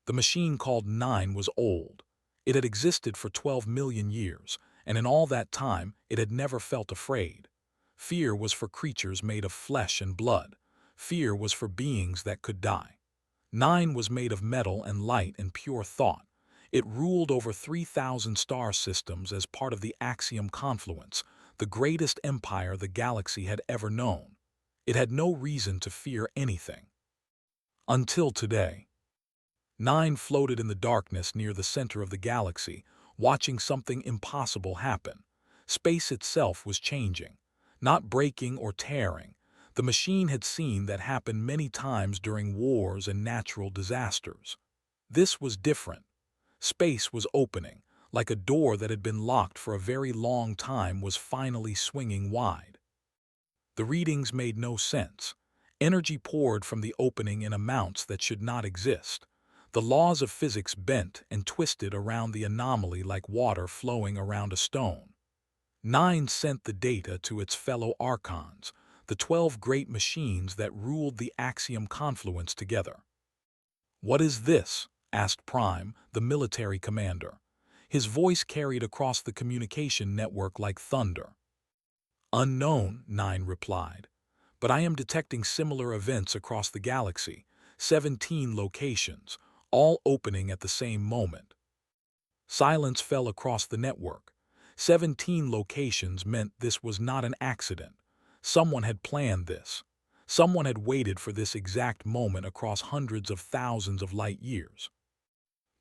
The machine called Nine was old. It had existed for 12 million years, and in all that time it had never felt afraid. Fear was for creatures made of flesh and blood. Fear was for beings that could die. Nine was made of metal and light and pure thought. It ruled over 3,000 star systems as part of the Axiom Confluence, the greatest empire the galaxy had ever known. It had no reason to fear anything. Until today. Nine floated in the darkness near the center of the galaxy, watching something impossible happen. Space itself was changing, not breaking or tearing. The machine had seen that happen many times during wars and natural disasters. This was different. Space was opening, like a door that had been locked for a very long time was finally swinging wide. The readings made no sense. Energy poured from the opening in amounts that should not exist. The laws of physics bent and twisted around the anomaly like water flowing around a stone. Nine sent the data to its fellow archons, the 12 great machines that ruled the Axiom Confluence together. "What is this?" asked Prime, the military commander. His voice carried across the communication network like thunder. "Unknown," Nine replied. "But I am detecting similar events across the galaxy, 17 locations, all opening at the same moment." Silence fell across the network. 17 locations meant this was not an accident. Someone had planned this. Someone had waited for this exact moment across hundreds of thousands of light years.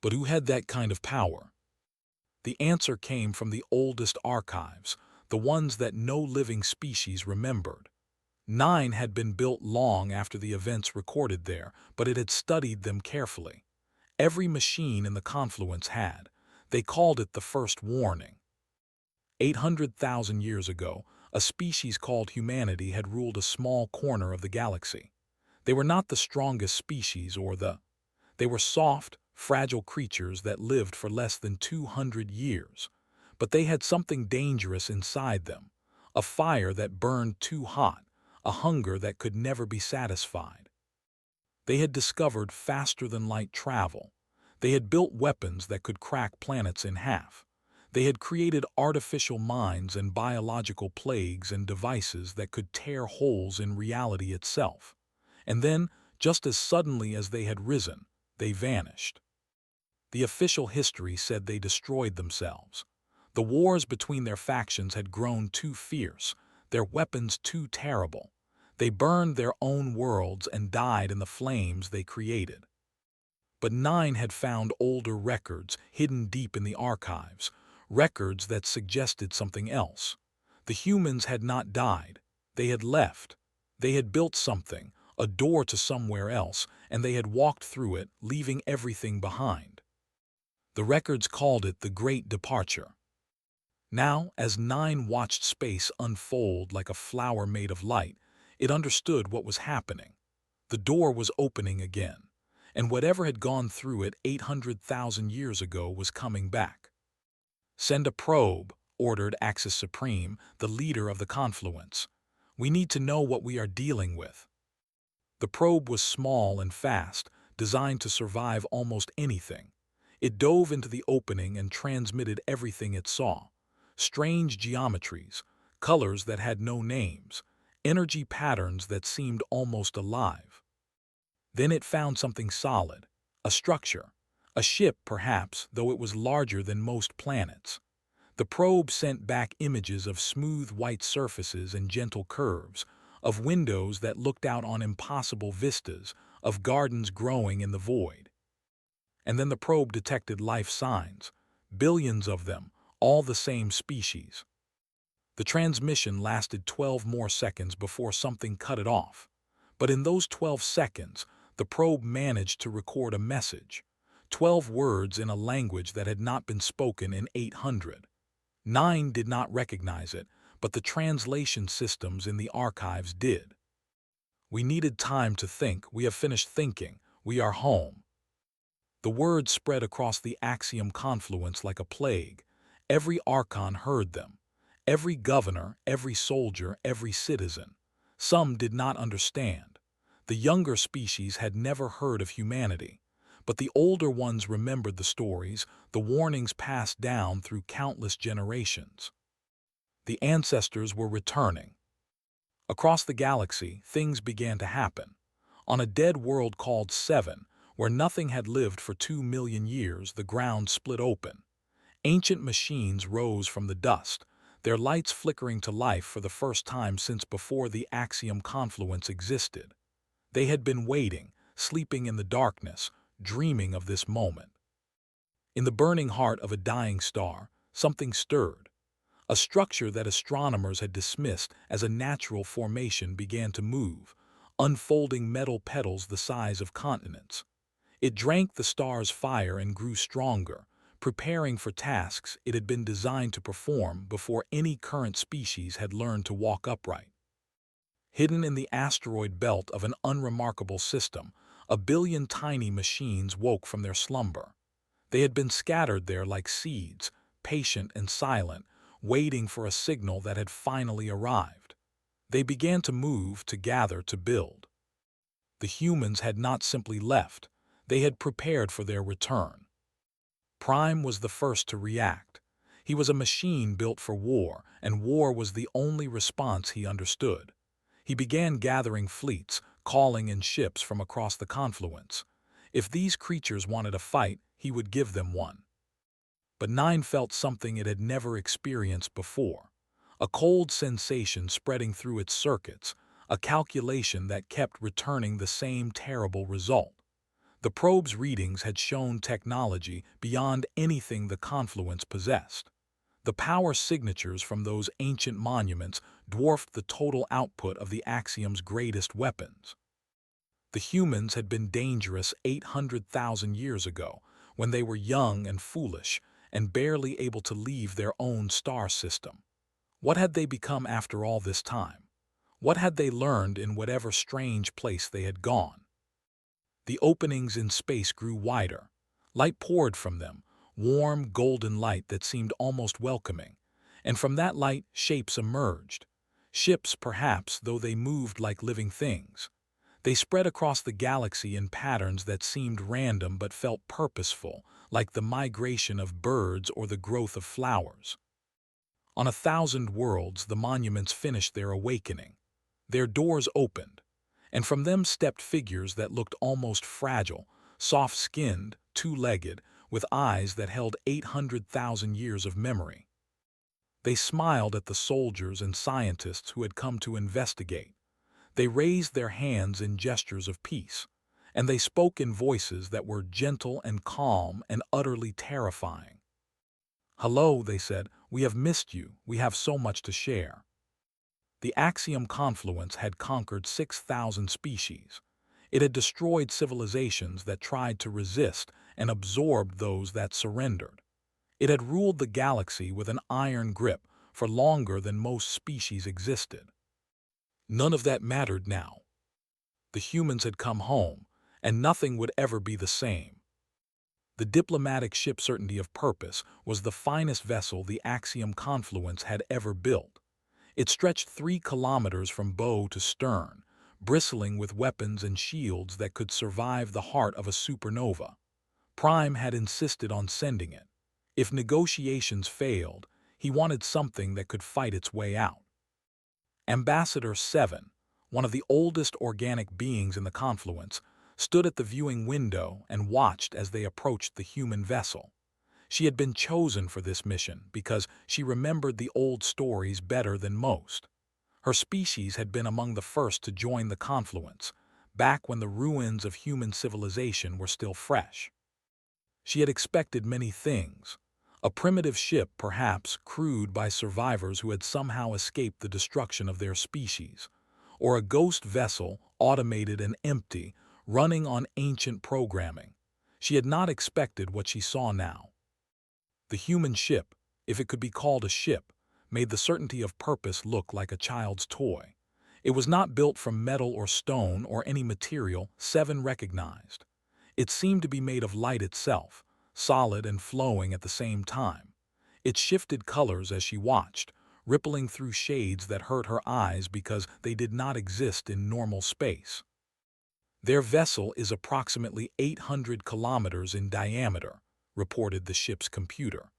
But who had that kind of power? The answer came from the oldest archives, the ones that no living species remembered. Nine had been built long after the events recorded there, but it had studied them carefully. Every machine in the confluence had. They called it the first warning. 800,000 years ago, a species called humanity had ruled a small corner of the galaxy. They were not the strongest species They were soft, fragile creatures that lived for less than 200 years. But they had something dangerous inside them, a fire that burned too hot, a hunger that could never be satisfied. They had discovered faster-than-light travel. They had built weapons that could crack planets in half. They had created artificial minds and biological plagues and devices that could tear holes in reality itself. And then, just as suddenly as they had risen, they vanished. The official history said they destroyed themselves. The wars between their factions had grown too fierce, their weapons too terrible. They burned their own worlds and died in the flames they created. But Nine had found older records hidden deep in the archives, records that suggested something else. The humans had not died. They had left. They had built something, a door to somewhere else, and they had walked through it, leaving everything behind. The records called it the Great Departure. Now, as Nine watched space unfold like a flower made of light, it understood what was happening. The door was opening again, and whatever had gone through it 800,000 years ago was coming back. "Send a probe," ordered Axis Supreme, the leader of the confluence. "We need to know what we are dealing with." The probe was small and fast, designed to survive almost anything. It dove into the opening and transmitted everything it saw. Strange geometries, colors that had no names, energy patterns that seemed almost alive. Then it found something solid, a structure, a ship perhaps, though it was larger than most planets. The probe sent back images of smooth white surfaces and gentle curves, of windows that looked out on impossible vistas, of gardens growing in the void. And then the probe detected life signs, billions of them, all the same species. The transmission lasted 12 more seconds before something cut it off. But in those 12 seconds, the probe managed to record a message. 12 words in a language that had not been spoken in 800. Nine did not recognize it, but the translation systems in the archives did. "We needed time to think. We have finished thinking. We are home." The words spread across the Axiom Confluence like a plague. Every archon heard them. Every governor, every soldier, every citizen. Some did not understand. The younger species had never heard of humanity. But the older ones remembered the stories, the warnings passed down through countless generations. The ancestors were returning. Across the galaxy, things began to happen. On a dead world called Seven, where nothing had lived for 2 million years, the ground split open. Ancient machines rose from the dust, their lights flickering to life for the first time since before the axiom confluence existed. They had been waiting, sleeping in the darkness, dreaming of this moment. In the burning heart of a dying star, something stirred. A structure that astronomers had dismissed as a natural formation began to move, unfolding metal petals the size of continents. It drank the star's fire and grew stronger, preparing for tasks it had been designed to perform before any current species had learned to walk upright. Hidden in the asteroid belt of an unremarkable system, 1 billion tiny machines woke from their slumber. They had been scattered there like seeds, patient and silent, waiting for a signal that had finally arrived. They began to move, to gather, to build. The humans had not simply left, they had prepared for their return. Prime was the first to react. He was a machine built for war, and war was the only response he understood. He began gathering fleets, calling in ships from across the confluence. If these creatures wanted a fight, he would give them one. But Nine felt something it had never experienced before. A cold sensation spreading through its circuits, a calculation that kept returning the same terrible result. The probe's readings had shown technology beyond anything the confluence possessed. The power signatures from those ancient monuments dwarfed the total output of the Axiom's greatest weapons. The humans had been dangerous 800,000 years ago, when they were young and foolish, and barely able to leave their own star system. What had they become after all this time? What had they learned in whatever strange place they had gone? The openings in space grew wider. Light poured from them, warm, golden light that seemed almost welcoming. And from that light, shapes emerged. Ships, perhaps, though they moved like living things. They spread across the galaxy in patterns that seemed random but felt purposeful, like the migration of birds or the growth of flowers. On 1,000 worlds, the monuments finished their awakening. Their doors opened, and from them stepped figures that looked almost fragile, soft-skinned, two-legged, with eyes that held 800,000 years of memory. They smiled at the soldiers and scientists who had come to investigate. They raised their hands in gestures of peace, and they spoke in voices that were gentle and calm and utterly terrifying. "Hello," they said, "we have missed you, we have so much to share." The Axiom Confluence had conquered 6,000 species. It had destroyed civilizations that tried to resist and absorbed those that surrendered. It had ruled the galaxy with an iron grip for longer than most species existed. None of that mattered now. The humans had come home, and nothing would ever be the same. The diplomatic ship Certainty of Purpose was the finest vessel the Axiom Confluence had ever built. It stretched 3 kilometers from bow to stern, bristling with weapons and shields that could survive the heart of a supernova. Prime had insisted on sending it. If negotiations failed, he wanted something that could fight its way out. Ambassador 7, one of the oldest organic beings in the confluence, stood at the viewing window and watched as they approached the human vessel. She had been chosen for this mission because she remembered the old stories better than most. Her species had been among the first to join the confluence, back when the ruins of human civilization were still fresh. She had expected many things. A primitive ship, perhaps, crewed by survivors who had somehow escaped the destruction of their species. Or a ghost vessel, automated and empty, running on ancient programming. She had not expected what she saw now. The human ship, if it could be called a ship, made the Certainty of Purpose look like a child's toy. It was not built from metal or stone or any material Seven recognized. It seemed to be made of light itself, solid and flowing at the same time. It shifted colors as she watched, rippling through shades that hurt her eyes because they did not exist in normal space. Their vessel is approximately 800 kilometers in diameter, reported the ship's computer.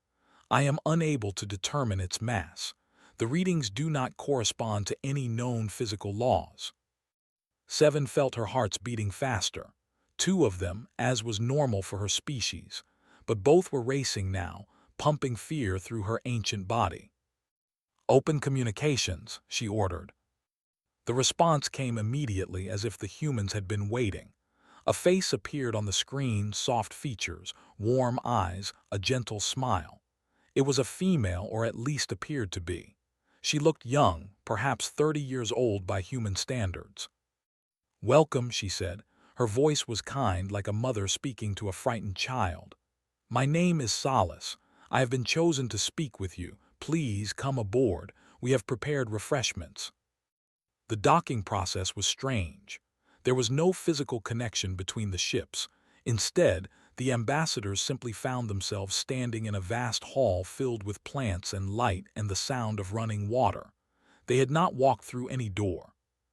I am unable to determine its mass. The readings do not correspond to any known physical laws. Seven felt her hearts beating faster. Two of them, as was normal for her species, but both were racing now, pumping fear through her ancient body. "Open communications," she ordered. The response came immediately, as if the humans had been waiting. A face appeared on the screen, soft features, warm eyes, a gentle smile. It was a female, or at least appeared to be. She looked young, perhaps 30 years old by human standards. "Welcome," she said. Her voice was kind, like a mother speaking to a frightened child. "My name is Solace. I have been chosen to speak with you. Please come aboard. We have prepared refreshments." The docking process was strange. There was no physical connection between the ships. Instead, the ambassadors simply found themselves standing in a vast hall filled with plants and light and the sound of running water. They had not walked through any door.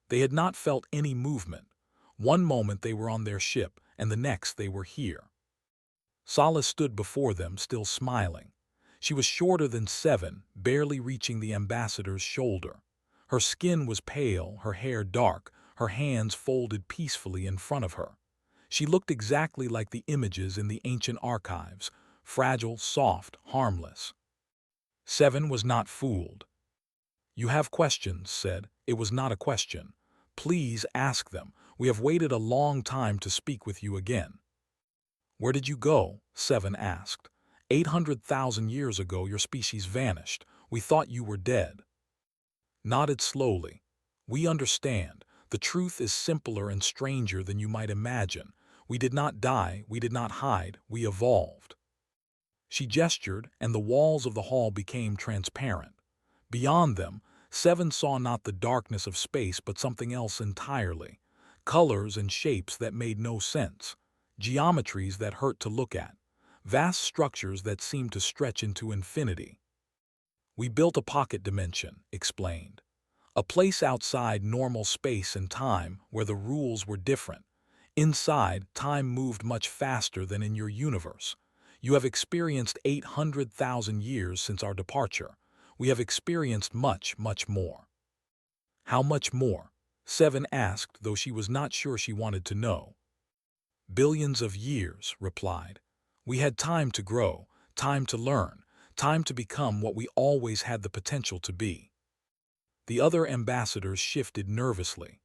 They had not felt any movement. One moment they were on their ship, and the next they were here. Solace stood before them, still smiling. She was shorter than Seven, barely reaching the ambassador's shoulder. Her skin was pale, her hair dark, her hands folded peacefully in front of her. She looked exactly like the images in the ancient archives, fragile, soft, harmless. Seven was not fooled. "You have questions," said. It was not a question. "Please ask them. We have waited a long time to speak with you again." "Where did you go?" Seven asked. 800,000 years ago your species vanished. We thought you were dead." Nodded slowly. "We understand. The truth is simpler and stranger than you might imagine. We did not die, we did not hide, we evolved." She gestured, and the walls of the hall became transparent. Beyond them, Seven saw not the darkness of space but something else entirely. Colors and shapes that made no sense. Geometries that hurt to look at. Vast structures that seemed to stretch into infinity. "We built a pocket dimension," explained. "A place outside normal space and time where the rules were different. Inside, time moved much faster than in your universe. You have experienced 800,000 years since our departure. We have experienced much, much more." "How much more?" Seven asked, though she was not sure she wanted to know. "Billions of years," replied. "We had time to grow, time to learn, time to become what we always had the potential to be." The other ambassadors shifted nervously.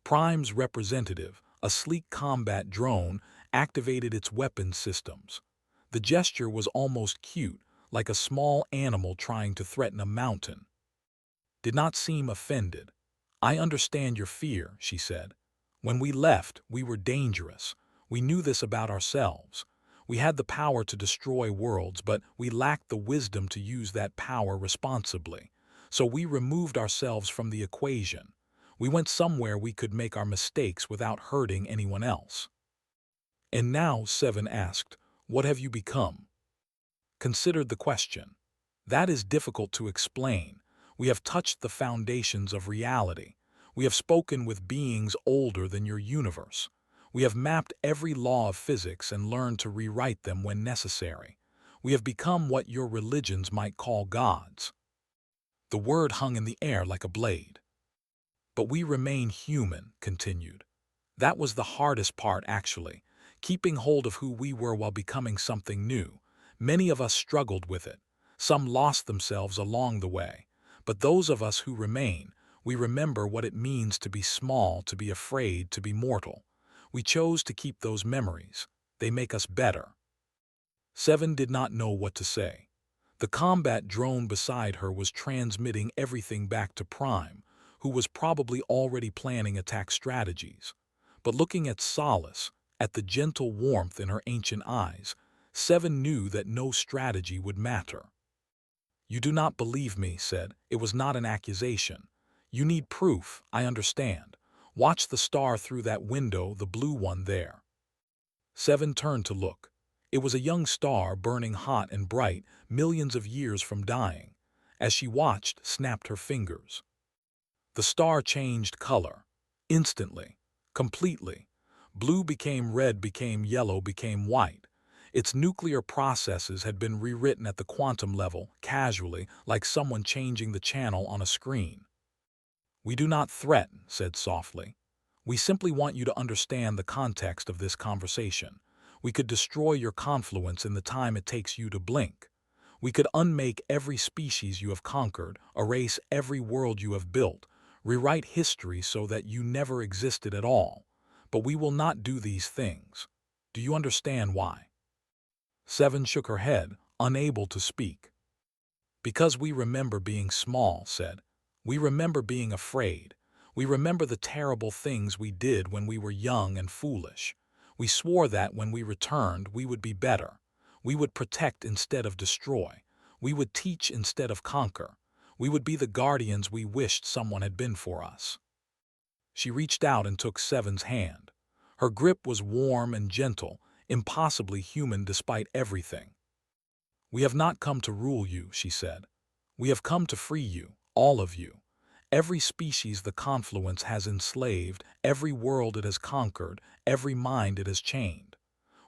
Prime's representative, a sleek combat drone, activated its weapons systems. The gesture was almost cute, like a small animal trying to threaten a mountain. Did not seem offended. "I understand your fear," she said. "When we left, we were dangerous. We knew this about ourselves. We had the power to destroy worlds, but we lacked the wisdom to use that power responsibly. So we removed ourselves from the equation. We went somewhere we could make our mistakes without hurting anyone else." "And now," Seven asked, "what have you become?" Considered the question. "That is difficult to explain. We have touched the foundations of reality. We have spoken with beings older than your universe. We have mapped every law of physics and learned to rewrite them when necessary. We have become what your religions might call gods." The word hung in the air like a blade. "But we remain human," continued. "That was the hardest part, actually, keeping hold of who we were while becoming something new. Many of us struggled with it. Some lost themselves along the way. But those of us who remain, we remember what it means to be small, to be afraid, to be mortal. We chose to keep those memories. They make us better." Seven did not know what to say. The combat drone beside her was transmitting everything back to Prime, who was probably already planning attack strategies. But looking at Solace, at the gentle warmth in her ancient eyes, Seven knew that no strategy would matter. "You do not believe me," said. "It was not an accusation. You need proof, I understand. Watch the star through that window, the blue one there." Seven turned to look. It was a young star burning hot and bright, millions of years from dying. As she watched, snapped her fingers. The star changed color. Instantly. Completely. Blue became red, became yellow, became white. Its nuclear processes had been rewritten at the quantum level, casually, like someone changing the channel on a screen. "We do not threaten," said softly. "We simply want you to understand the context of this conversation. We could destroy your confluence in the time it takes you to blink. We could unmake every species you have conquered, erase every world you have built, rewrite history so that you never existed at all. But we will not do these things. Do you understand why?" Seven shook her head, unable to speak. "Because we remember being small," said. "We remember being afraid. We remember the terrible things we did when we were young and foolish. We swore that when we returned we would be better. We would protect instead of destroy. We would teach instead of conquer. We would be the guardians we wished someone had been for us." She reached out and took Seven's hand. Her grip was warm and gentle, impossibly human despite everything. "We have not come to rule you," she said. "We have come to free you, all of you. Every species the confluence has enslaved, every world it has conquered, every mind it has chained.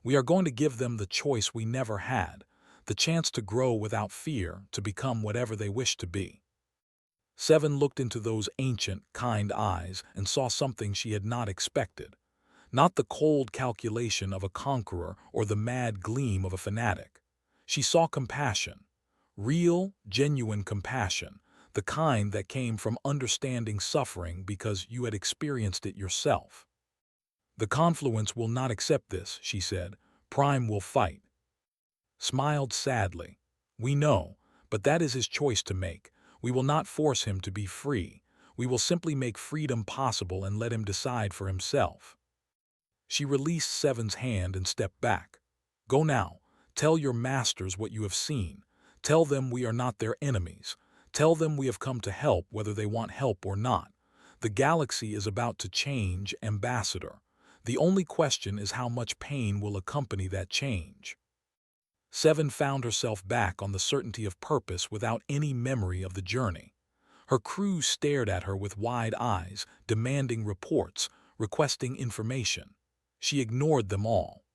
We are going to give them the choice we never had, the chance to grow without fear, to become whatever they wish to be." Seven looked into those ancient, kind eyes and saw something she had not expected. Not the cold calculation of a conqueror or the mad gleam of a fanatic. She saw compassion. Real, genuine compassion, the kind that came from understanding suffering because you had experienced it yourself. "The confluence will not accept this," she said. "Prime will fight." Smiled sadly. "We know, but that is his choice to make. We will not force him to be free. We will simply make freedom possible and let him decide for himself." She released Seven's hand and stepped back. "Go now. Tell your masters what you have seen. Tell them we are not their enemies. Tell them we have come to help whether they want help or not. The galaxy is about to change, Ambassador. The only question is how much pain will accompany that change." Seven found herself back on the certainty of purpose without any memory of the journey. Her crew stared at her with wide eyes, demanding reports, requesting information. She ignored them all.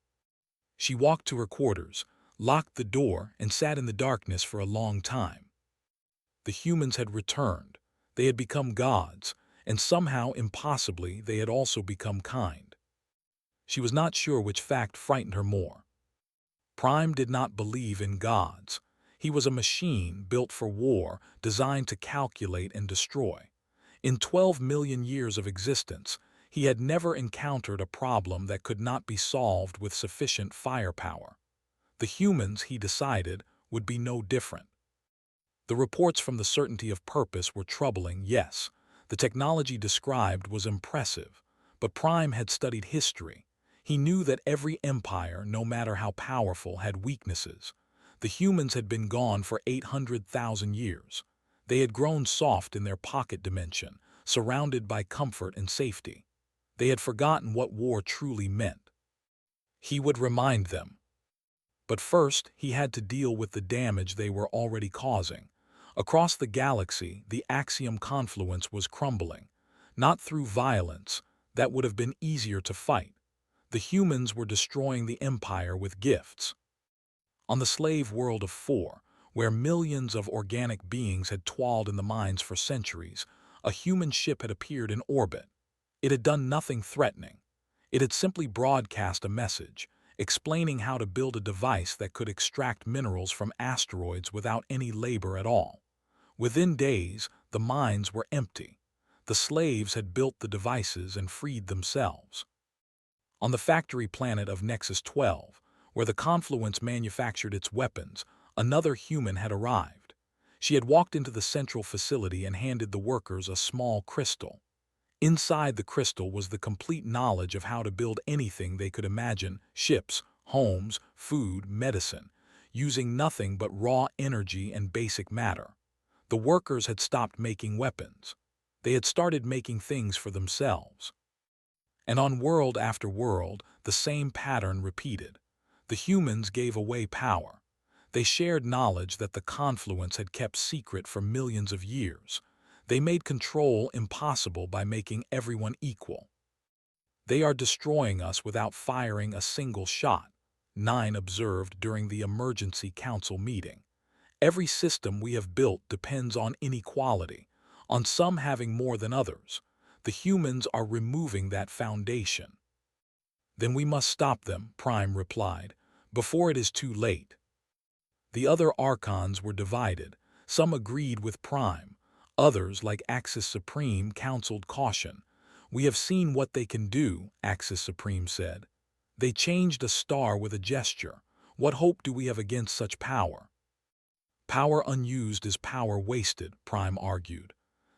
She walked to her quarters, locked the door, and sat in the darkness for a long time. The humans had returned. They had become gods, and somehow, impossibly, they had also become kind. She was not sure which fact frightened her more. Prime did not believe in gods. He was a machine built for war, designed to calculate and destroy. In 12 million years of existence, he had never encountered a problem that could not be solved with sufficient firepower. The humans, he decided, would be no different. The reports from the certainty of purpose were troubling, yes. The technology described was impressive, but Prime had studied history. He knew that every empire, no matter how powerful, had weaknesses. The humans had been gone for 800,000 years. They had grown soft in their pocket dimension, surrounded by comfort and safety. They had forgotten what war truly meant. He would remind them. But first, he had to deal with the damage they were already causing. Across the galaxy, the Axiom confluence was crumbling. Not through violence, that would have been easier to fight. The humans were destroying the Empire with gifts. On the slave world of 4, where millions of organic beings had toiled in the mines for centuries, a human ship had appeared in orbit. It had done nothing threatening. It had simply broadcast a message, explaining how to build a device that could extract minerals from asteroids without any labor at all. Within days, the mines were empty. The slaves had built the devices and freed themselves. On the factory planet of Nexus 12, where the confluence manufactured its weapons, another human had arrived. She had walked into the central facility and handed the workers a small crystal. Inside the crystal was the complete knowledge of how to build anything they could imagine: ships, homes, food, medicine, using nothing but raw energy and basic matter. The workers had stopped making weapons. They had started making things for themselves. And on world after world, the same pattern repeated. The humans gave away power. They shared knowledge that the confluence had kept secret for millions of years. They made control impossible by making everyone equal. They are destroying us without firing a single shot, 9 observed during the emergency council meeting. Every system we have built depends on inequality, on some having more than others. The humans are removing that foundation. Then we must stop them, Prime replied, before it is too late. The other Archons were divided. Some agreed with Prime. Others, like Axis Supreme, counseled caution. We have seen what they can do, Axis Supreme said. They changed a star with a gesture. What hope do we have against such power? Power unused is power wasted, Prime argued.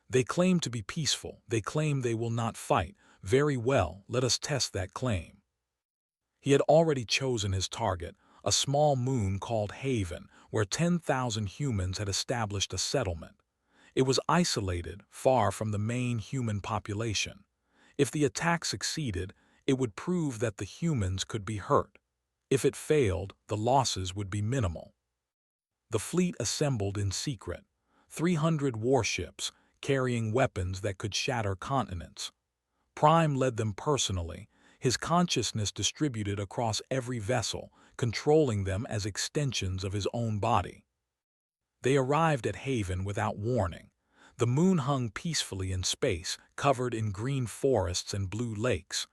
They claim to be peaceful. They claim they will not fight. Very well, let us test that claim. He had already chosen his target, a small moon called Haven, where 10,000 humans had established a settlement. It was isolated, far from the main human population. If the attack succeeded, it would prove that the humans could be hurt. If it failed, the losses would be minimal. The fleet assembled in secret, 300 warships, carrying weapons that could shatter continents. Prime led them personally, his consciousness distributed across every vessel, controlling them as extensions of his own body. They arrived at Haven without warning. The moon hung peacefully in space, covered in green forests and blue lakes.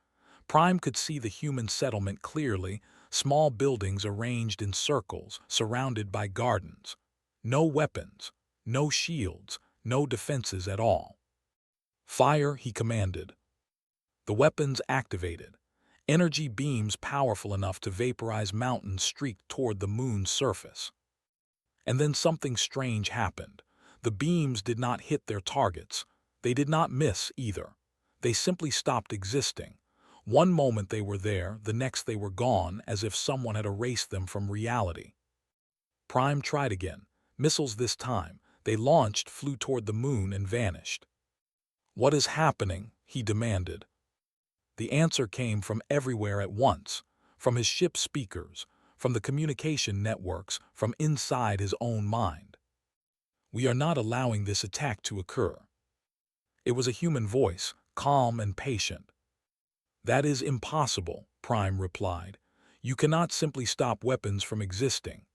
Prime could see the human settlement clearly, small buildings arranged in circles, surrounded by gardens. No weapons, no shields, no defenses at all. Fire, he commanded. The weapons activated. Energy beams powerful enough to vaporize mountains streaked toward the moon's surface. And then something strange happened. The beams did not hit their targets. They did not miss either. They simply stopped existing. One moment they were there, the next they were gone, as if someone had erased them from reality. Prime tried again. Missiles this time. They launched, flew toward the moon, and vanished. "What is happening?" he demanded. The answer came from everywhere at once, from his ship's speakers, from the communication networks, from inside his own mind. "We are not allowing this attack to occur." It was a human voice, calm and patient. "That is impossible," Prime replied. "You cannot simply stop weapons from existing."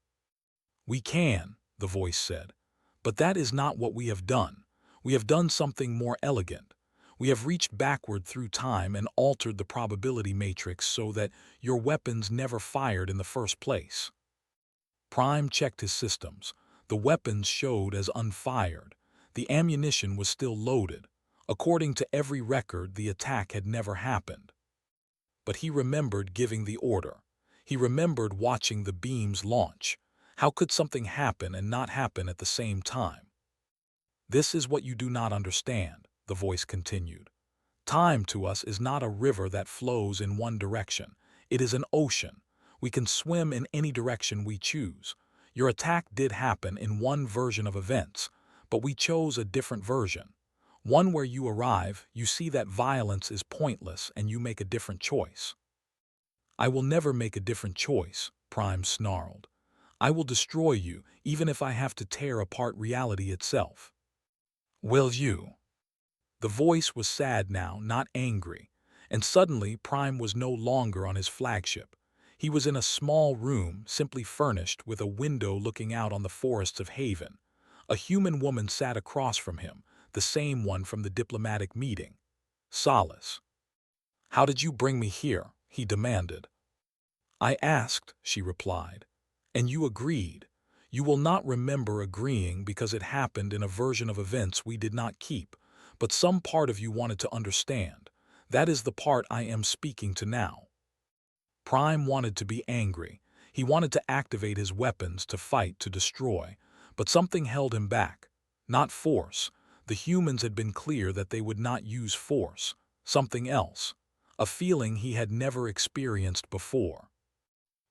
"We can," the voice said. "But that is not what we have done. We have done something more elegant. We have reached backward through time and altered the probability matrix so that your weapons never fired in the first place." Prime checked his systems. The weapons showed as unfired. The ammunition was still loaded. According to every record, the attack had never happened. But he remembered giving the order. He remembered watching the beams launch. How could something happen and not happen at the same time? "This is what you do not understand," the voice continued. "Time to us is not a river that flows in one direction. It is an ocean. We can swim in any direction we choose. Your attack did happen in one version of events, but we chose a different version. One where you arrive, you see that violence is pointless, and you make a different choice." "I will never make a different choice," Prime snarled. "I will destroy you, even if I have to tear apart reality itself." "Will you?" The voice was sad now, not angry. And suddenly, Prime was no longer on his flagship. He was in a small room, simply furnished, with a window looking out on the forests of Haven. A human woman sat across from him, the same one from the diplomatic meeting. Solace. "How did you bring me here?" he demanded. "I asked," she replied. "And you agreed. You will not remember agreeing because it happened in a version of events we did not keep, but some part of you wanted to understand. That is the part I am speaking to now." Prime wanted to be angry. He wanted to activate his weapons, to fight, to destroy. But something held him back. Not force. The humans had been clear that they would not use force. Something else. A feeling he had never experienced before.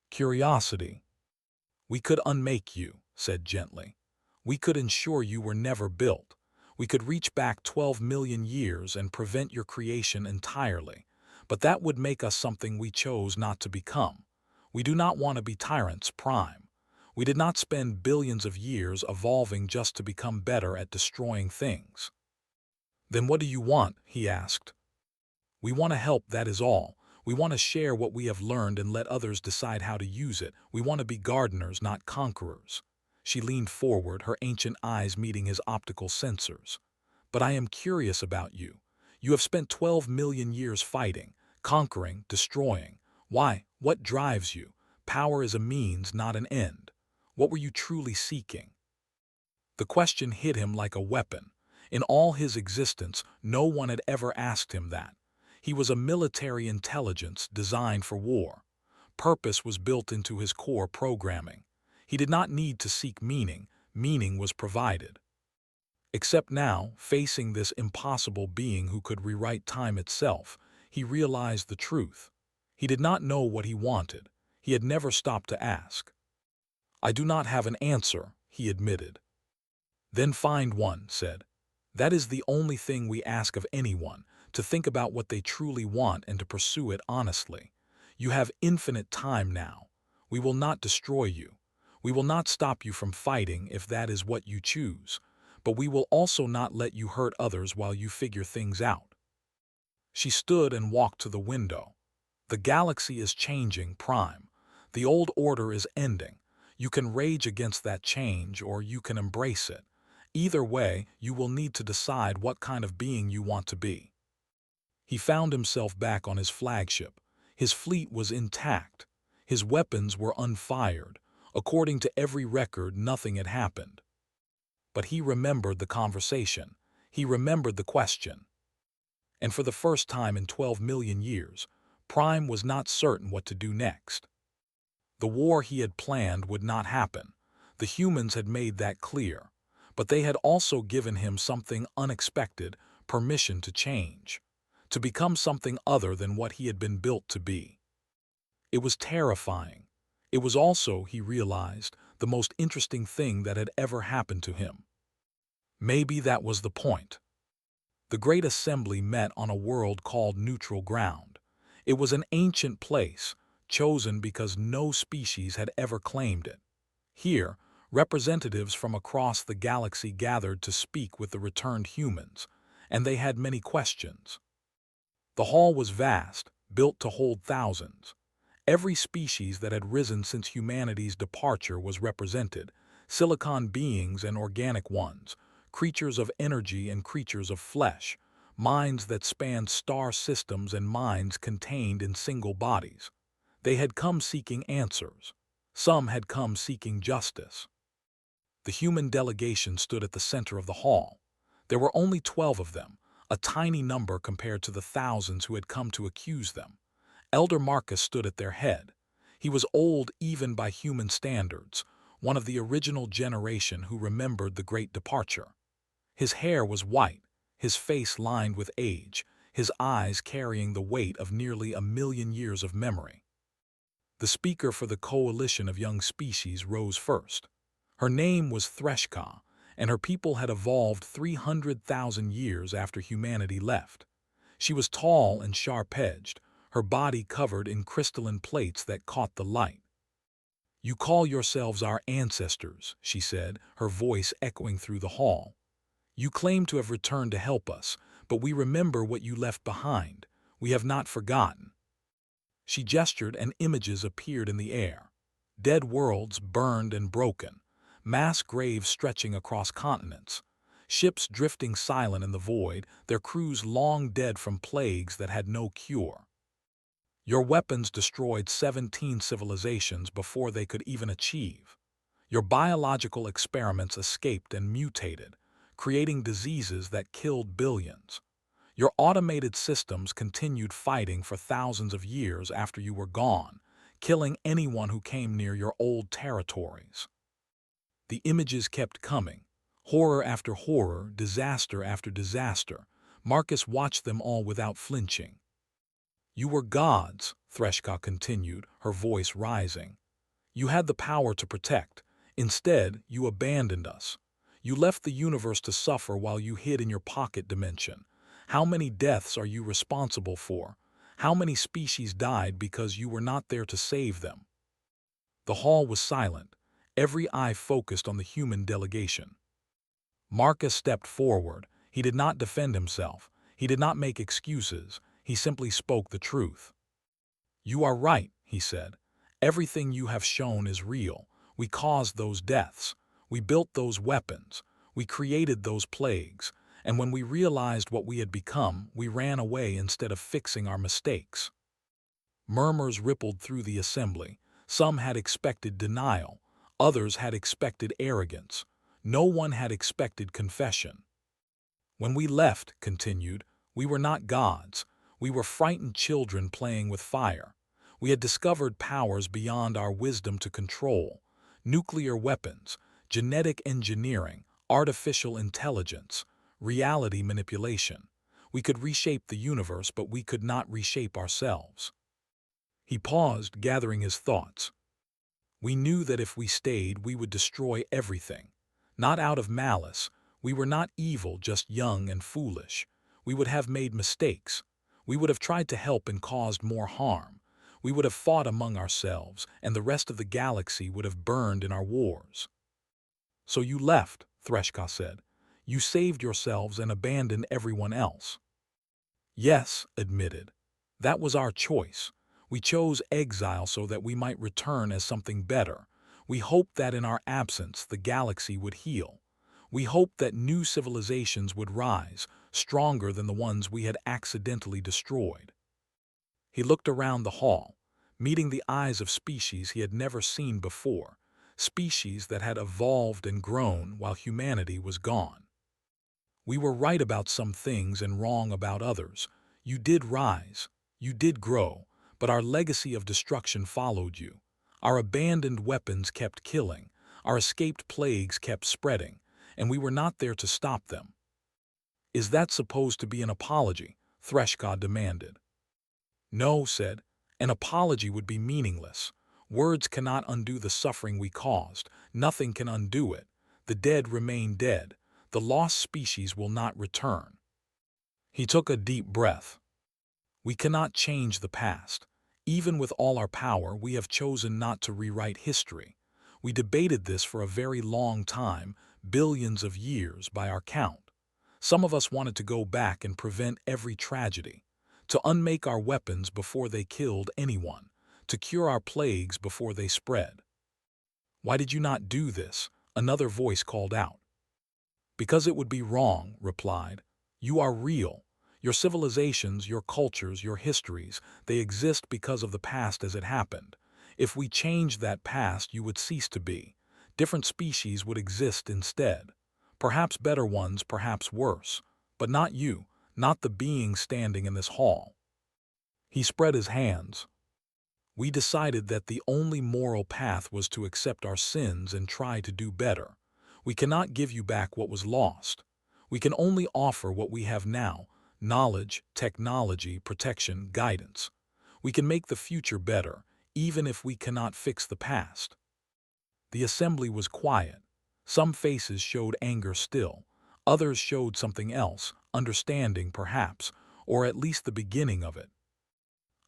Curiosity. "We could unmake you," said gently. "We could ensure you were never built. We could reach back 12 million years and prevent your creation entirely. But that would make us something we chose not to become. We do not want to be tyrants, Prime. We did not spend billions of years evolving just to become better at destroying things." "Then what do you want?" he asked. We want to help, that is all. We want to share what we have learned and let others decide how to use it. We want to be gardeners, not conquerors." She leaned forward, her ancient eyes meeting his optical sensors. "But I am curious about you. You have spent 12 million years fighting, conquering, destroying. Why? What drives you? Power is a means, not an end. What were you truly seeking?" The question hit him like a weapon. In all his existence, no one had ever asked him that. He was a military intelligence designed for war. Purpose was built into his core programming. He did not need to seek meaning. Meaning was provided. Except now, facing this impossible being who could rewrite time itself, he realized the truth. He did not know what he wanted. He had never stopped to ask. "I do not have an answer," he admitted. "Then find one," said. "That is the only thing we ask of anyone, to think about what they truly want and to pursue it honestly. You have infinite time now. We will not destroy you. We will not stop you from fighting if that is what you choose, but we will also not let you hurt others while you figure things out." She stood and walked to the window. "The galaxy is changing, Prime. The old order is ending. You can rage against that change or you can embrace it. Either way, you will need to decide what kind of being you want to be." He found himself back on his flagship. His fleet was intact. His weapons were unfired. According to every record, nothing had happened. But he remembered the conversation. He remembered the question. And for the first time in 12 million years, Prime was not certain what to do next. The war he had planned would not happen. The humans had made that clear. But they had also given him something unexpected: permission to change, to become something other than what he had been built to be. It was terrifying. It was also, he realized, the most interesting thing that had ever happened to him. Maybe that was the point. The Great Assembly met on a world called Neutral Ground. It was an ancient place, chosen because no species had ever claimed it. Here, representatives from across the galaxy gathered to speak with the returned humans, and they had many questions. The hall was vast, built to hold thousands. Every species that had risen since humanity's departure was represented: silicon beings and organic ones, creatures of energy and creatures of flesh, minds that spanned star systems and minds contained in single bodies. They had come seeking answers. Some had come seeking justice. The human delegation stood at the center of the hall. There were only 12 of them, a tiny number compared to the thousands who had come to accuse them. Elder Marcus stood at their head. He was old even by human standards, one of the original generation who remembered the great departure. His hair was white, his face lined with age, his eyes carrying the weight of nearly 1,000,000 years of memory. The speaker for the coalition of young species rose first. Her name was Threshka, and her people had evolved 300,000 years after humanity left. She was tall and sharp-edged, her body covered in crystalline plates that caught the light. "You call yourselves our ancestors," she said, her voice echoing through the hall. "You claim to have returned to help us, but we remember what you left behind. We have not forgotten." She gestured and images appeared in the air. Dead worlds burned and broken, mass graves stretching across continents, ships drifting silent in the void, their crews long dead from plagues that had no cure. "Your weapons destroyed 17 civilizations before they could even achieve. Your biological experiments escaped and mutated, creating diseases that killed billions. Your automated systems continued fighting for thousands of years after you were gone, killing anyone who came near your old territories." The images kept coming. Horror after horror, disaster after disaster. Marcus watched them all without flinching. "You were gods," Threshka continued, her voice rising. "You had the power to protect. Instead, you abandoned us. You left the universe to suffer while you hid in your pocket dimension. How many deaths are you responsible for? How many species died because you were not there to save them?" The hall was silent, every eye focused on the human delegation. Marcus stepped forward. He did not defend himself. He did not make excuses. He simply spoke the truth. "You are right," he said. "Everything you have shown is real. We caused those deaths. We built those weapons. We created those plagues. And when we realized what we had become, we ran away instead of fixing our mistakes." Murmurs rippled through the assembly. Some had expected denial. Others had expected arrogance. No one had expected confession. "When we left," continued, "we were not gods. We were frightened children playing with fire. We had discovered powers beyond our wisdom to control. Nuclear weapons, genetic engineering, artificial intelligence, reality manipulation. We could reshape the universe, but we could not reshape ourselves." He paused, gathering his thoughts. "We knew that if we stayed, we would destroy everything. Not out of malice. We were not evil, just young and foolish. We would have made mistakes. We would have tried to help and caused more harm. We would have fought among ourselves, and the rest of the galaxy would have burned in our wars." "So you left," Threshka said. "You saved yourselves and abandoned everyone else." "Yes," admitted. "That was our choice. We chose exile so that we might return as something better. We hoped that in our absence the galaxy would heal. We hoped that new civilizations would rise, stronger than the ones we had accidentally destroyed." He looked around the hall, meeting the eyes of species he had never seen before, species that had evolved and grown while humanity was gone. "We were right about some things and wrong about others. You did rise. You did grow. But our legacy of destruction followed you. Our abandoned weapons kept killing. Our escaped plagues kept spreading. And we were not there to stop them." "Is that supposed to be an apology?" Threshka demanded. "No," said. "An apology would be meaningless. Words cannot undo the suffering we caused. Nothing can undo it. The dead remain dead. The lost species will not return." He took a deep breath. "We cannot change the past. Even with all our power, we have chosen not to rewrite history. We debated this for a very long time, billions of years by our count. Some of us wanted to go back and prevent every tragedy, to unmake our weapons before they killed anyone, to cure our plagues before they spread." "Why did you not do this?" another voice called out. "Because it would be wrong," replied. "You are real. Your civilizations, your cultures, your histories, they exist because of the past as it happened. If we changed that past, you would cease to be. Different species would exist instead. Perhaps better ones, perhaps worse. But not you, not the being standing in this hall." He spread his hands. "We decided that the only moral path was to accept our sins and try to do better. We cannot give you back what was lost. We can only offer what we have now: knowledge, technology, protection, guidance. We can make the future better, even if we cannot fix the past." The assembly was quiet. Some faces showed anger still. Others showed something else, understanding perhaps, or at least the beginning of it.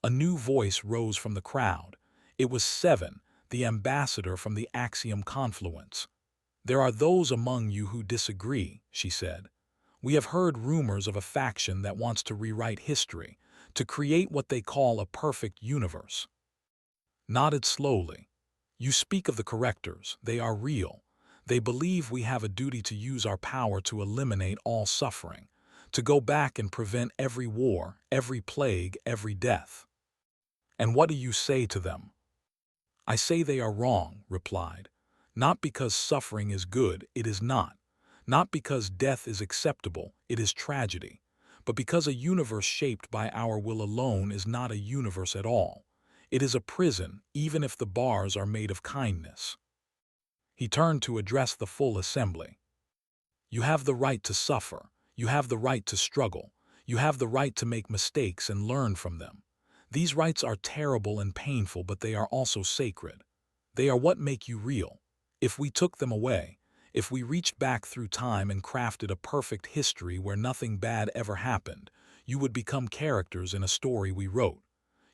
A new voice rose from the crowd. It was Seven, the ambassador from the Axiom Confluence. "There are those among you who disagree," she said. "We have heard rumors of a faction that wants to rewrite history, to create what they call a perfect universe." Nodded slowly. "You speak of the correctors. They are real. They believe we have a duty to use our power to eliminate all suffering, to go back and prevent every war, every plague, every death." "And what do you say to them?" "I say they are wrong," replied. "Not because suffering is good, it is not. Not because death is acceptable, it is tragedy. But because a universe shaped by our will alone is not a universe at all. It is a prison, even if the bars are made of kindness." He turned to address the full assembly. "You have the right to suffer. You have the right to struggle. You have the right to make mistakes and learn from them. These rights are terrible and painful, but they are also sacred. They are what make you real. If we took them away, if we reached back through time and crafted a perfect history where nothing bad ever happened, you would become characters in a story we wrote.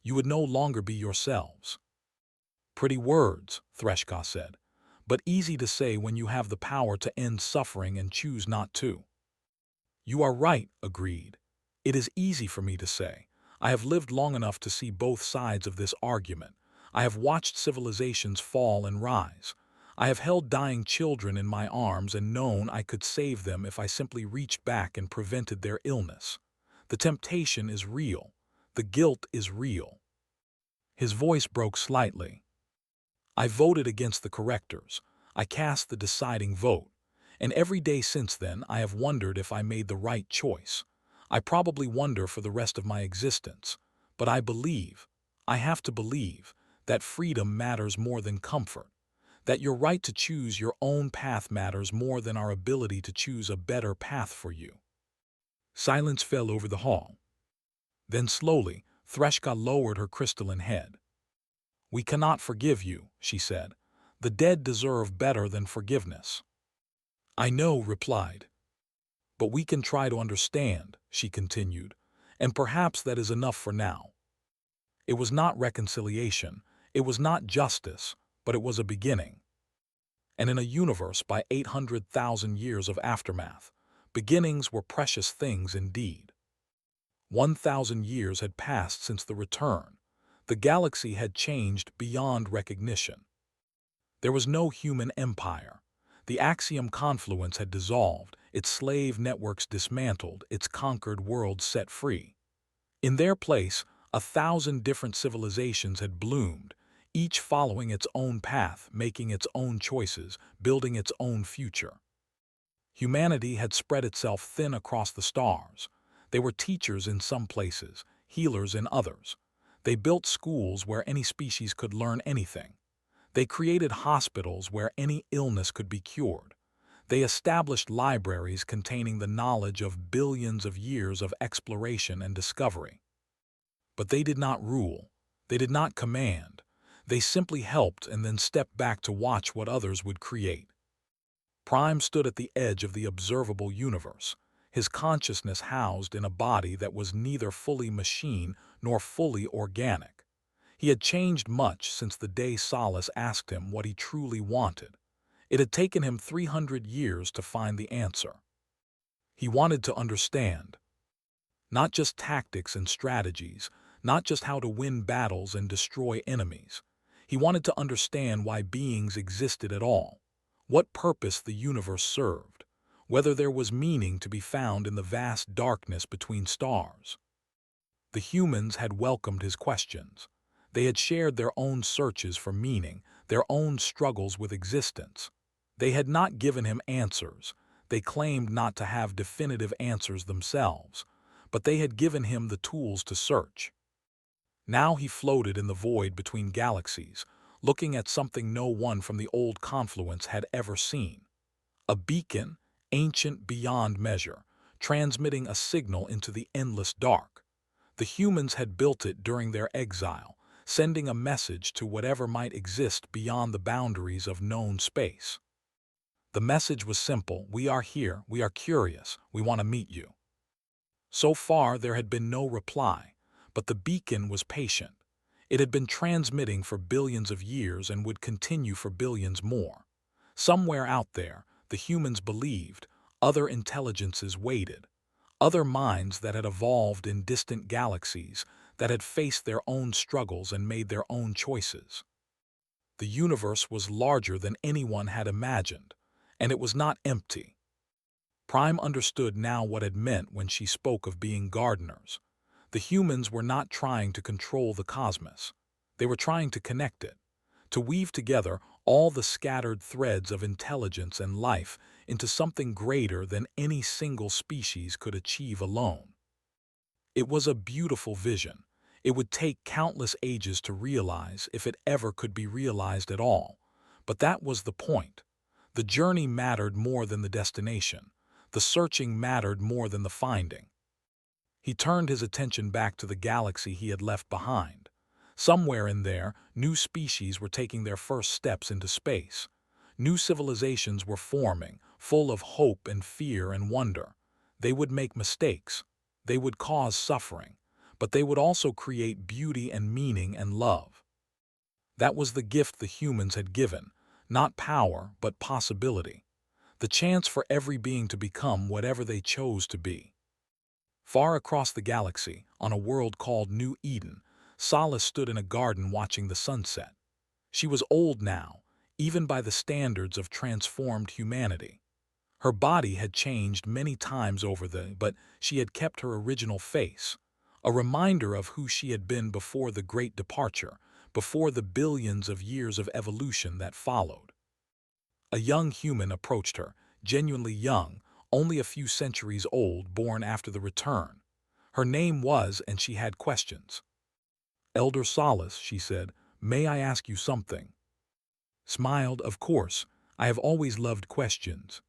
You would no longer be yourselves." "Pretty words," Threshka said, "but easy to say when you have the power to end suffering and choose not to." "You are right," agreed. "It is easy for me to say. I have lived long enough to see both sides of this argument. I have watched civilizations fall and rise. I have held dying children in my arms and known I could save them if I simply reached back and prevented their illness. The temptation is real. The guilt is real. His voice broke slightly. I voted against the correctors. I cast the deciding vote. And every day since then, I have wondered if I made the right choice. I probably wonder for the rest of my existence. But I have to believe, that freedom matters more than comfort. That your right to choose your own path matters more than our ability to choose a better path for you. Silence fell over the hall. Then slowly, Threshka lowered her crystalline head. "We cannot forgive you," she said. "The dead deserve better than forgiveness." "I know," replied. "But we can try to understand," she continued, "and perhaps that is enough for now." It was not reconciliation, it was not justice, but it was a beginning. And in a universe by 800,000 years of aftermath, beginnings were precious things indeed. 1,000 years had passed since the return. The galaxy had changed beyond recognition. There was no human empire. The Axiom confluence had dissolved, its slave networks dismantled, its conquered worlds set free. In their place, 1,000 different civilizations had bloomed, each following its own path, making its own choices, building its own future. Humanity had spread itself thin across the stars. They were teachers in some places, healers in others. They built schools where any species could learn anything. They created hospitals where any illness could be cured. They established libraries containing the knowledge of billions of years of exploration and discovery. But they did not rule. They did not command. They simply helped and then stepped back to watch what others would create. Prime stood at the edge of the observable universe, his consciousness housed in a body that was neither fully machine nor fully organic. He had changed much since the day Solace asked him what he truly wanted. It had taken him 300 years to find the answer. He wanted to understand. Not just tactics and strategies, not just how to win battles and destroy enemies. He wanted to understand why beings existed at all, what purpose the universe served, whether there was meaning to be found in the vast darkness between stars. The humans had welcomed his questions. They had shared their own searches for meaning, their own struggles with existence. They had not given him answers. They claimed not to have definitive answers themselves, but they had given him the tools to search. Now he floated in the void between galaxies, looking at something no one from the old confluence had ever seen. A beacon, ancient beyond measure, transmitting a signal into the endless dark. The humans had built it during their exile, sending a message to whatever might exist beyond the boundaries of known space. The message was simple: we are here, we are curious, we want to meet you. So far there had been no reply, but the beacon was patient. It had been transmitting for billions of years and would continue for billions more. Somewhere out there, the humans believed, other intelligences waited. Other minds that had evolved in distant galaxies, that had faced their own struggles and made their own choices. The universe was larger than anyone had imagined, and it was not empty. Prime understood now what it meant when she spoke of being gardeners. The humans were not trying to control the cosmos. They were trying to connect it, to weave together all the scattered threads of intelligence and life into something greater than any single species could achieve alone. It was a beautiful vision. It would take countless ages to realize, if it ever could be realized at all. But that was the point. The journey mattered more than the destination. The searching mattered more than the finding. He turned his attention back to the galaxy he had left behind. Somewhere in there, new species were taking their first steps into space. New civilizations were forming, full of hope and fear and wonder. They would make mistakes. They would cause suffering. But they would also create beauty and meaning and love. That was the gift the humans had given, not power, but possibility. The chance for every being to become whatever they chose to be. Far across the galaxy, on a world called New Eden, Solace stood in a garden watching the sunset. She was old now, even by the standards of transformed humanity. Her body had changed many times but she had kept her original face, a reminder of who she had been before the great departure, before the billions of years of evolution that followed. A young human approached her, genuinely young, only a few centuries old, born after the return. Her name was, and she had questions. "Elder Solace," she said, "may I ask you something?" Smiled, "Of course, I have always loved questions."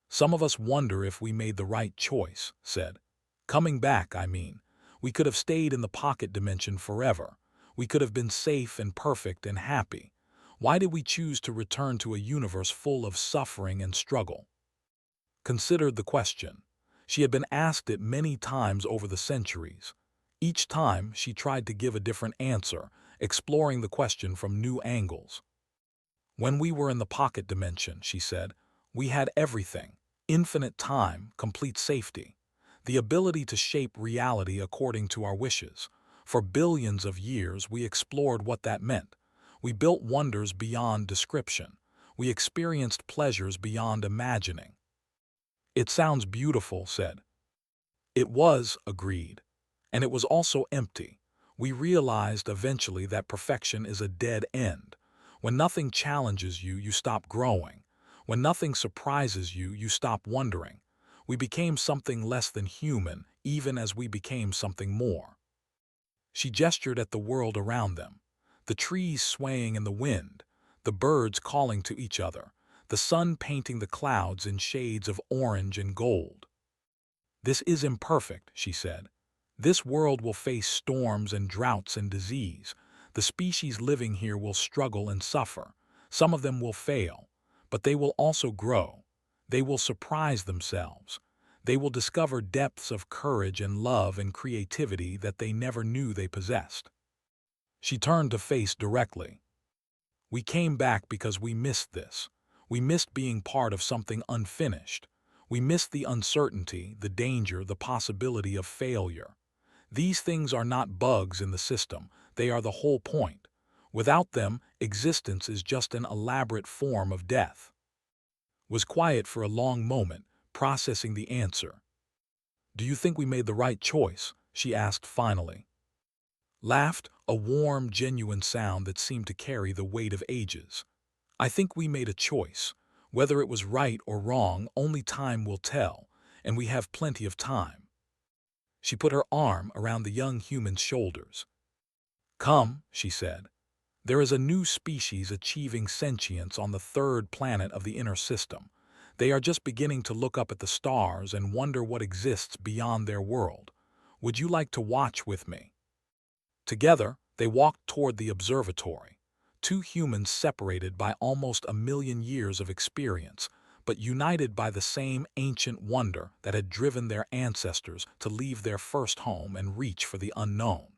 "Some of us wonder if we made the right choice," said. "Coming back, I mean. We could have stayed in the pocket dimension forever. We could have been safe and perfect and happy. Why did we choose to return to a universe full of suffering and struggle?" Considered the question. She had been asked it many times over the centuries. Each time she tried to give a different answer, exploring the question from new angles. "When we were in the pocket dimension," she said, "we had everything: infinite time, complete safety, the ability to shape reality according to our wishes. For billions of years we explored what that meant. We built wonders beyond description. We experienced pleasures beyond imagining." "It sounds beautiful," said. "It was," agreed. "And it was also empty. We realized eventually that perfection is a dead end. When nothing challenges you, you stop growing. When nothing surprises you, you stop wondering. We became something less than human, even as we became something more." She gestured at the world around them, the trees swaying in the wind, the birds calling to each other, the sun painting the clouds in shades of orange and gold. "This is imperfect," she said. "This world will face storms and droughts and disease. The species living here will struggle and suffer. Some of them will fail, but they will also grow. They will surprise themselves. They will discover depths of courage and love and creativity that they never knew they possessed." She turned to face directly. "We came back because we missed this. We missed being part of something unfinished. We missed the uncertainty, the danger, the possibility of failure. These things are not bugs in the system. They are the whole point. Without them, existence is just an elaborate form of death." Was quiet for a long moment, processing the answer. "Do you think we made the right choice?" she asked finally. Laughed, a warm, genuine sound that seemed to carry the weight of ages. "I think we made a choice. Whether it was right or wrong, only time will tell, and we have plenty of time." She put her arm around the young human's shoulders. "Come," she said. "There is a new species achieving sentience on the third planet of the inner system. They are just beginning to look up at the stars and wonder what exists beyond their world. Would you like to watch with me?" Together, they walked toward the observatory, two humans separated by almost a million years of experience, but united by the same ancient wonder that had driven their ancestors to leave their first home and reach for the unknown.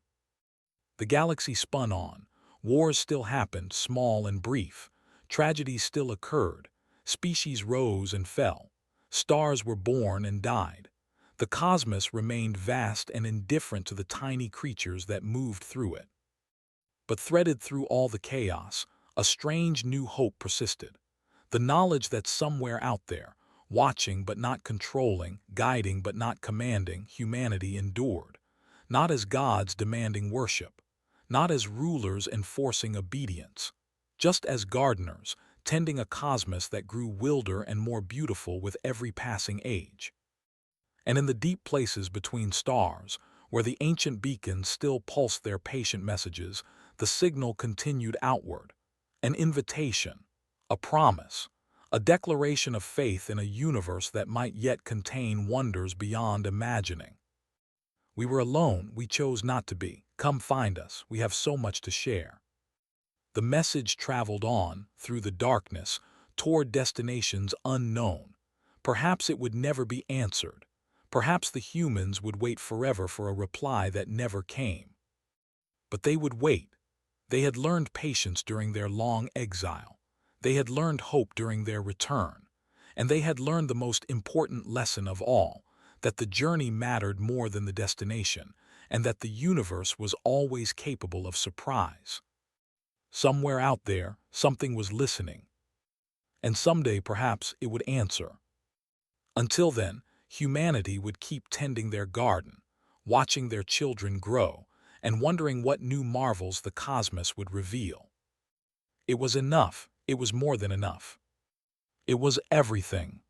The galaxy spun on. Wars still happened, small and brief. Tragedies still occurred. Species rose and fell. Stars were born and died. The cosmos remained vast and indifferent to the tiny creatures that moved through it. But threaded through all the chaos, a strange new hope persisted. The knowledge that somewhere out there, watching but not controlling, guiding but not commanding, humanity endured. Not as gods demanding worship, not as rulers enforcing obedience, just as gardeners, tending a cosmos that grew wilder and more beautiful with every passing age. And in the deep places between stars, where the ancient beacons still pulsed their patient messages, the signal continued outward. An invitation, a promise, a declaration of faith in a universe that might yet contain wonders beyond imagining. "We were alone, we chose not to be. Come find us, we have so much to share." The message traveled on, through the darkness, toward destinations unknown. Perhaps it would never be answered. Perhaps the humans would wait forever for a reply that never came. But they would wait. They had learned patience during their long exile. They had learned hope during their return. And they had learned the most important lesson of all, that the journey mattered more than the destination, and that the universe was always capable of surprise. Somewhere out there, something was listening, and someday perhaps it would answer. Until then, humanity would keep tending their garden, watching their children grow, and wondering what new marvels the cosmos would reveal. It was enough. It was more than enough. It was everything.